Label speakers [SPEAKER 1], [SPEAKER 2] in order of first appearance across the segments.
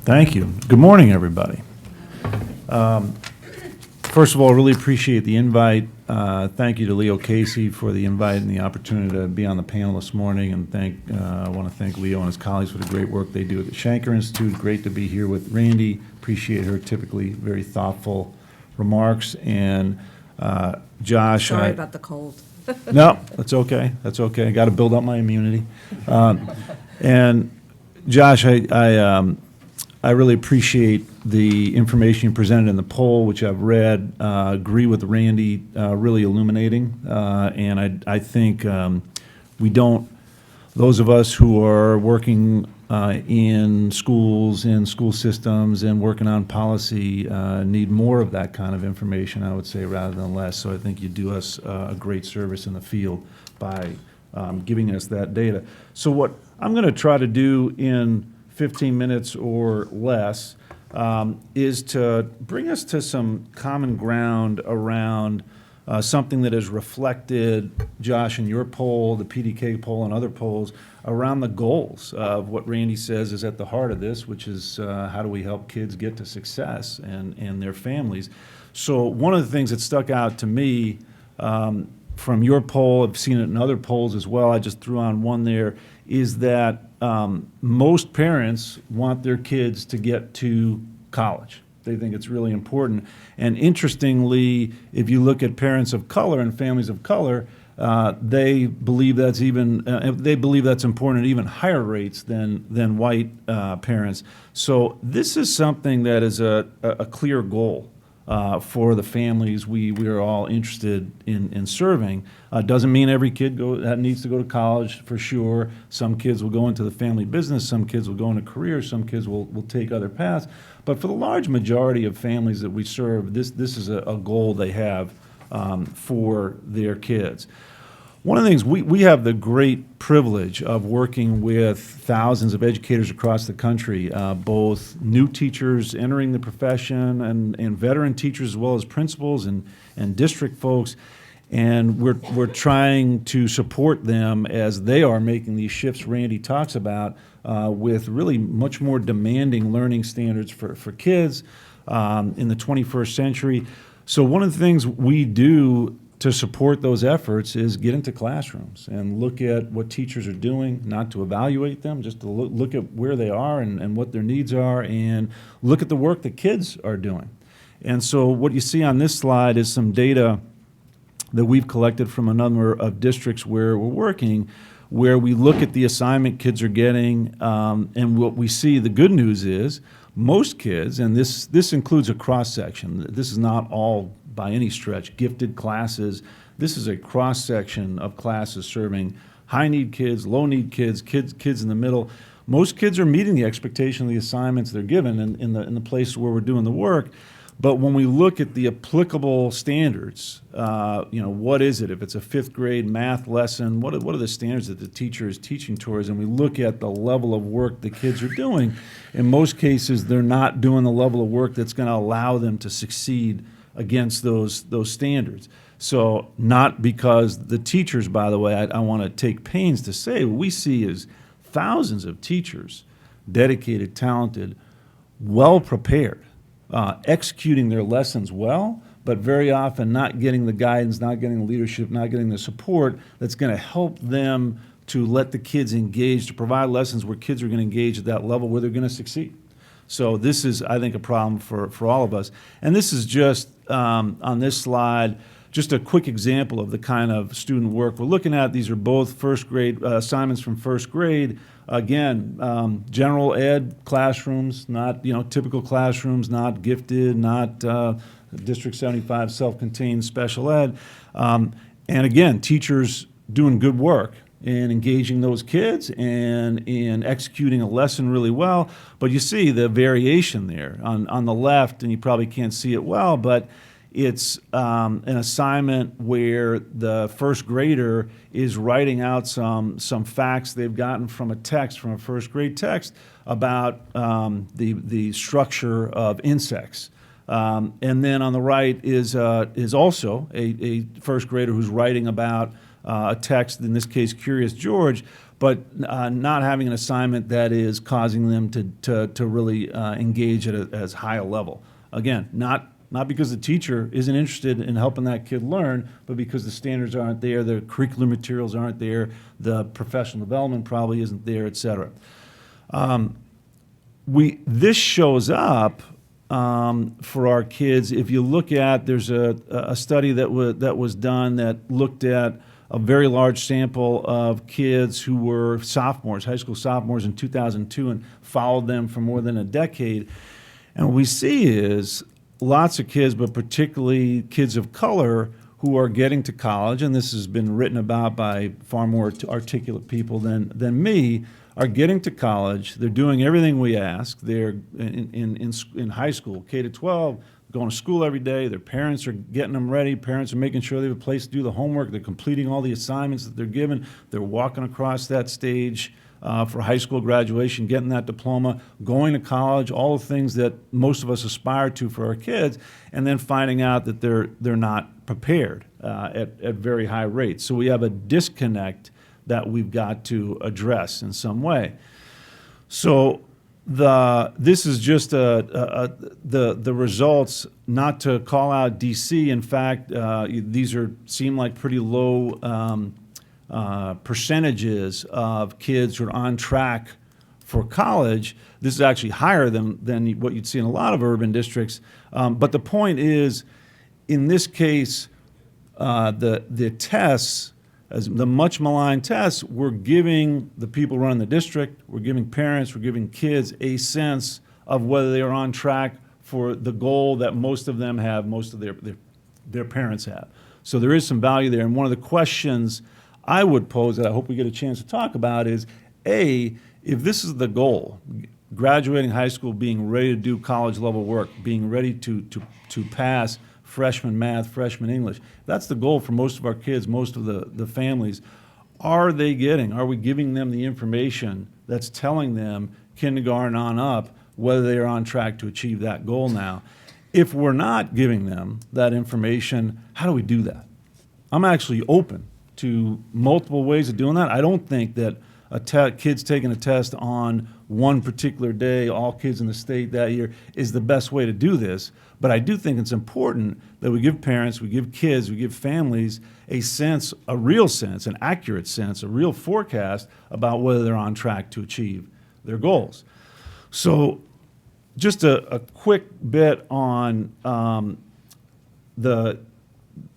[SPEAKER 1] Thank you. Good morning, everybody. First of all, really appreciate the invite. Thank you to Leo Casey for the invite and the opportunity to be on the panel this morning. And I want to thank Leo and his colleagues for the great work they do at the Shanker Institute. Great to be here with Randy. Appreciate her typically very thoughtful remarks. And Josh.
[SPEAKER 2] Sorry about the cold.
[SPEAKER 1] No, that's okay. That's okay. I got to build up my immunity. And Josh, I really appreciate the information you presented in the poll, which I've read. Agree with Randy, really illuminating. And I think those of us who are working in schools and school systems and working on policy need more of that kind of information, I would say, rather than less. So I think you do us a great service in the field by giving us that data. So what I'm going to try to do in 15 minutes or less is to bring us to some common ground around something that is reflected, Josh, in your poll, the PDK poll, and other polls around the goals of what Randy says is at the heart of this, which is how do we help kids get to success and their families. So one of the things that stuck out to me from your poll, I've seen it in other polls as well, I just threw on one there, is that most parents want their kids to get to college. They think it's really important. And interestingly, if you look at parents of color and families of color, they believe that's important at even higher rates than white parents. So this is something that is a clear goal for the families we are all interested in serving. Doesn't mean every kid needs to go to college, for sure. Some kids will go into the family business, some kids will go into careers, some kids will take other paths. But for the large majority of families that we serve, this is a goal they have for their kids. One of the things, we have the great privilege of working with thousands of educators across the country, both new teachers entering the profession and veteran teachers, as well as principals and district folks. And we're trying to support them as they are making these shifts Randy talks about with really much more demanding learning standards for kids in the 21st century. So one of the things we do to support those efforts is get into classrooms and look at what teachers are doing, not to evaluate them, just to look at where they are and what their needs are, and look at the work that kids are doing. And so what you see on this slide is some data that we've collected from a number of districts where we're working, where we look at the assignment kids are getting, and what we see, the good news is, most kids, and this includes a cross-section, this is not all by any stretch gifted classes, this is a cross-section of classes serving high-need kids, low-need kids, kids in the middle. Most kids are meeting the expectation of the assignments they're given in the place where we're doing the work. But when we look at the applicable standards, what is it? If it's a fifth grade math lesson, what are the standards that the teacher is teaching towards? And we look at the level of work the kids are doing. In most cases, they're not doing the level of work that's going to allow them to succeed against those standards. So not because the teachers, by the way, I want to take pains to say, what we see is thousands of teachers, dedicated, talented, well-prepared, executing their lessons well, but very often not getting the guidance, not getting the leadership, not getting the support that's going to help them to let the kids engage, to provide lessons where kids are going to engage at that level where they're going to succeed. So this is, I think, a problem for all of us. And this is just, on this slide, just a quick example of the kind of student work we're looking at. These are both first grade assignments from first grade. Again, general ed classrooms, not typical classrooms, not gifted, not District 75 self-contained special ed. And again, teachers doing good work in engaging those kids and in executing a lesson really well. But you see the variation there on the left, and you probably can't see it well, but it's an assignment where the first grader is writing out some facts they've gotten from a text, from a first grade text, about the structure of insects. And then on the right is also a first grader who's writing about a text, in this case, Curious George, but not having an assignment that is causing them to really engage at as high a level. Again, not because the teacher isn't interested in helping that kid learn, but because the standards aren't there, the curricular materials aren't there, the professional development probably isn't there, et cetera. This shows up for our kids. If you look at, there's a study that was done that looked at a very large sample of kids who were sophomores, high school sophomores in 2002, and followed them for more than a decade. And what we see is lots of kids, but particularly kids of color, who are getting to college, and this has been written about by far more articulate people than me, are getting to college. They're doing everything we ask. They're in high school, K to 12, going to school every day. Their parents are getting them ready. Parents are making sure they have a place to do the homework. They're completing all the assignments that they're given. They're walking across that stage for high school graduation, getting that diploma, going to college, all the things that most of us aspire to for our kids, and then finding out that they're not prepared at very high rates. So we have a disconnect that we've got to address in some way. So this is just the results, not to call out DC. In fact, these seem like pretty low percentages of kids who are on track for college. This is actually higher than what you'd see in a lot of urban districts. But the point is, in this case, the tests, as the much maligned tests, we're giving the people running the district, we're giving parents, we're giving kids a sense of whether they are on track for the goal that most of them have, most of their parents have. So there is some value there. And one of the questions I would pose that I hope we get a chance to talk about is, A, if this is the goal, graduating high school, being ready to do college level work, being ready to pass freshman math, freshman English, that's the goal for most of our kids, most of the families. Are we giving them the information that's telling them kindergarten on up whether they are on track to achieve that goal now? If we're not giving them that information, how do we do that? I'm actually open to multiple ways of doing that. I don't think that kids taking a test on one particular day, all kids in the state that year, is the best way to do this. But I do think it's important that we give parents, we give kids, we give families a sense, a real sense, an accurate sense, a real forecast about whether they're on track to achieve their goals. So just a quick bit on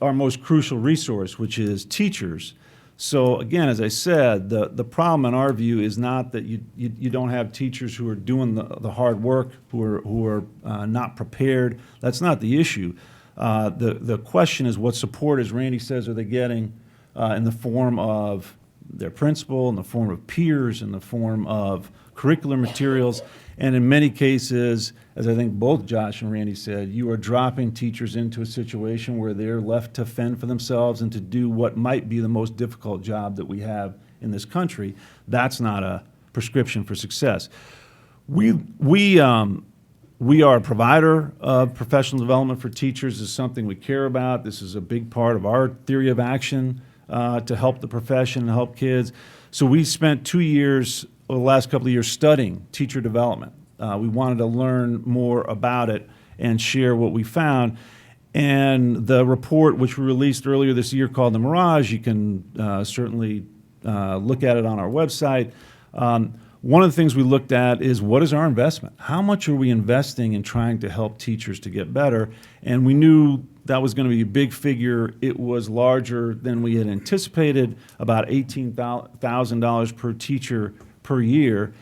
[SPEAKER 1] our most crucial resource, which is teachers. So again, as I said, the problem in our view is not that you don't have teachers who are doing the hard work, who are not prepared. That's not the issue. The question is, what support, as Randy says, are they getting in the form of their principal, in the form of peers, in the form of curricular materials, and in many cases, as I think both Josh and Randy said, you are dropping teachers into a situation where they're left to fend for themselves and to do what might be the most difficult job that we have in this country. That's not a prescription for success. We are a provider of professional development for teachers. This is something we care about. This is a big part of our theory of action to help the profession and help kids. So we spent 2 years, the last couple of years, studying teacher development. We wanted to learn more about it and share what we found. And the report, which we released earlier this year, called The Mirage, you can certainly look at it on our website. One of the things we looked at is, what is our investment? How much are we investing in trying to help teachers to get better? And we knew that was going to be a big figure. It was larger than we had anticipated, about $18,000 per teacher per year.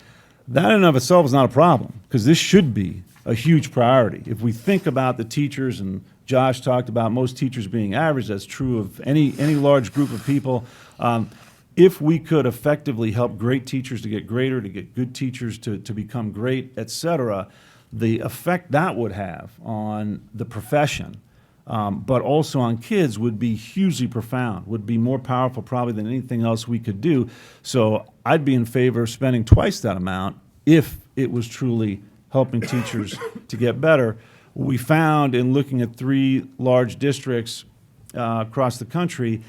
[SPEAKER 1] That in and of itself is not a problem, because this should be a huge priority. If we think about the teachers, and Josh talked about most teachers being average, that's true of any large group of people. If we could effectively help great teachers to get greater, to get good teachers to become great, et cetera, the effect that would have on the profession, but also on kids, would be hugely profound, would be more powerful probably than anything else we could do. So I'd be in favor of spending twice that amount if it was truly helping teachers to get better. What we found in looking at 3 large districts across the country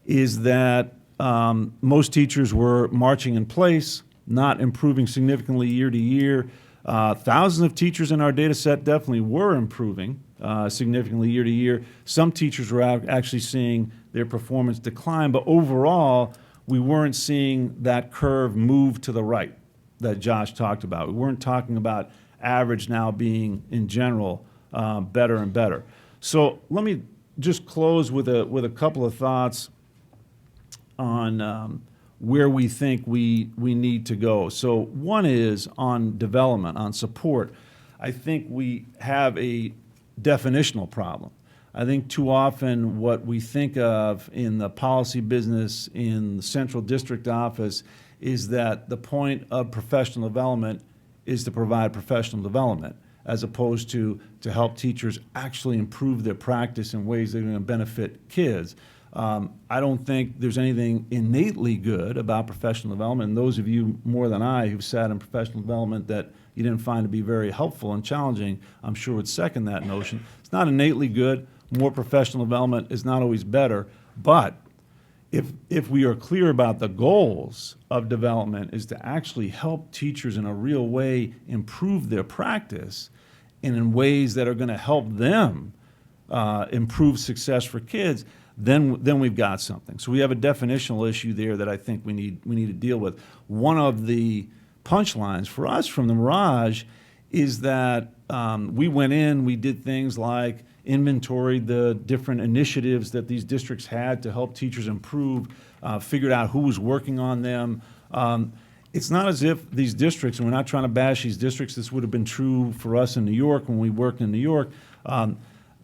[SPEAKER 1] is that most teachers were marching in place, not improving significantly year to year. Thousands of teachers in our data set definitely were improving significantly year to year. Some teachers were actually seeing their performance decline, but overall, we weren't seeing that curve move to the right that Josh talked about. We weren't talking about average now being, in general, better and better. So let me just close with a couple of thoughts on where we think we need to go. So one is on development, on support. I think we have a definitional problem. I think too often what we think of in the policy business, in the central district office, is that the point of professional development is to provide professional development, as opposed to help teachers actually improve their practice in ways that are going to benefit kids. I don't think there's anything innately good about professional development. And those of you more than I who've sat in professional development that you didn't find to be very helpful and challenging, I'm sure would second that notion. It's not innately good. More professional development is not always better. But if we are clear about the goals of development is to actually help teachers in a real way improve their practice and in ways that are going to help them improve success for kids, then we've got something. So we have a definitional issue there that I think we need to deal with. One of the punchlines for us from the Mirage is that we went in, we did things like inventoried the different initiatives that these districts had to help teachers improve, figured out who was working on them. It's not as if these districts, and we're not trying to bash these districts, this would have been true for us in New York when we worked in New York.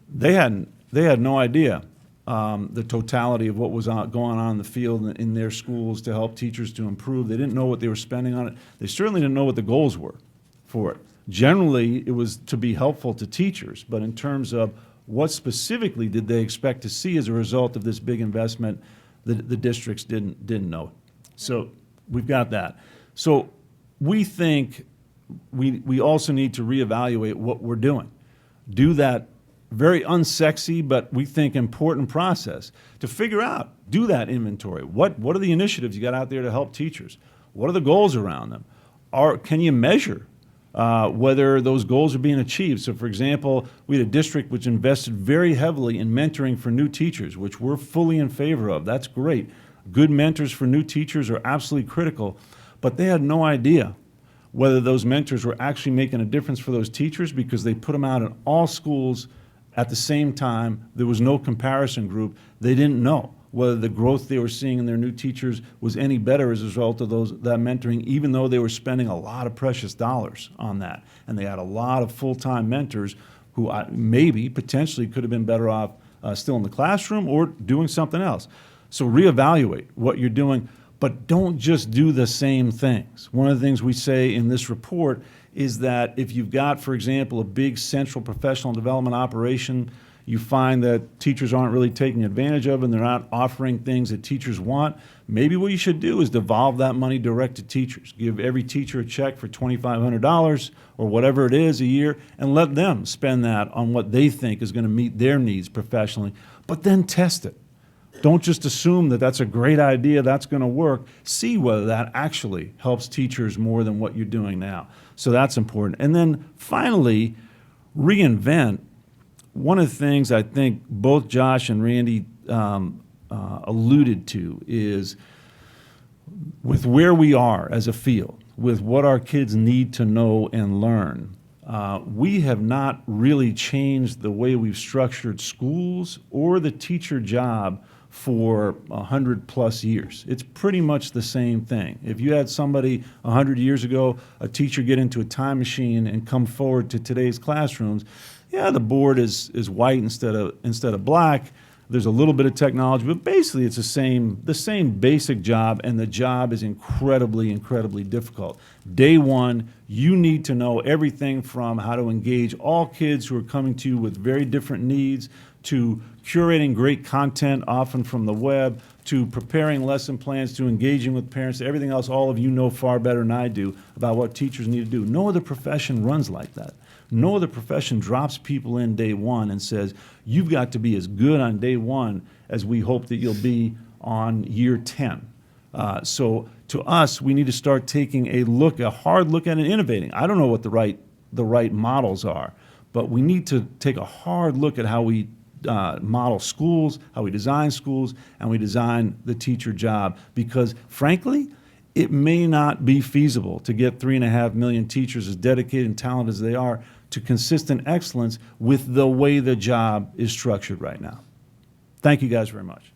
[SPEAKER 1] They had no idea the totality of what was going on in the field in their schools to help teachers to improve. They didn't know what they were spending on it. They certainly didn't know what the goals were for it. Generally, it was to be helpful to teachers, but in terms of what specifically did they expect to see as a result of this big investment, the districts didn't know. So we've got that. So we think we also need to reevaluate what we're doing. Do that very unsexy, but we think important process to figure out, do that inventory. What are the initiatives you got out there to help teachers? What are the goals around them? Can you measure whether those goals are being achieved? So for example, we had a district which invested very heavily in mentoring for new teachers, which we're fully in favor of. That's great. Good mentors for new teachers are absolutely critical, but they had no idea whether those mentors were actually making a difference for those teachers because they put them out in all schools at the same time. There was no comparison group. They didn't know whether the growth they were seeing in their new teachers was any better as a result of that mentoring, even though they were spending a lot of precious dollars on that. And they had a lot of full-time mentors who maybe potentially could have been better off still in the classroom or doing something else. So reevaluate what you're doing, but don't just do the same things. One of the things we say in this report is that if you've got, for example, a big central professional development operation, you find that teachers aren't really taking advantage of and they're not offering things that teachers want, maybe what you should do is devolve that money direct to teachers. Give every teacher a check for $2,500 or whatever it is a year and let them spend that on what they think is going to meet their needs professionally, but then test it. Don't just assume that that's a great idea, that's going to work. See whether that actually helps teachers more than what you're doing now. So that's important. And then finally, reinvent. One of the things I think both Josh and Randy alluded to is with where we are as a field, with what our kids need to know and learn, we have not really changed the way we've structured schools or the teacher job for 100+ years. It's pretty much the same thing. If you had somebody 100 years ago, a teacher get into a time machine and come forward to today's classrooms, yeah, the board is white instead of black. There's a little bit of technology, but basically it's the same basic job, and the job is incredibly, incredibly difficult. Day one, you need to know everything from how to engage all kids who are coming to you with very different needs, to curating great content, often from the web, to preparing lesson plans, to engaging with parents, to everything else all of you know far better than I do about what teachers need to do. No other profession runs like that. No other profession drops people in day one and says, you've got to be as good on day one as we hope that you'll be on year 10. So to us, we need to start taking a hard look at and innovating. I don't know what the right models are, but we need to take a hard look at how we model schools, how we design schools, and we design the teacher job. Because frankly, it may not be feasible to get 3.5 million teachers, as dedicated and talented as they are, to consistent excellence with the way the job is structured right now. Thank you guys very much.